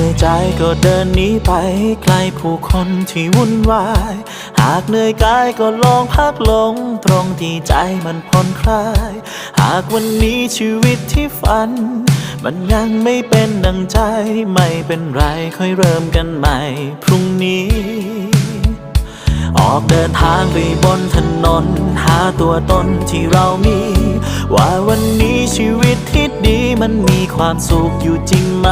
อยใจก็เดินหนีไปไกลผู้คนที่วุ่นวายหากเหนื่อยกายก็ลองพักลงตรงที่ใจมันผ่อนคลายหากวันนี้ชีวิตที่ฝันมันยังไม่เป็นดังใจไม่เป็นไรค่อยเริ่มกันใหม่พรุ่งนี้ออกเดินทางไปบนถนนหาตัวตนที่เรามีว่าวันนี้ชีวิตที่ดีมันมีความสุขอยู่จริงไหม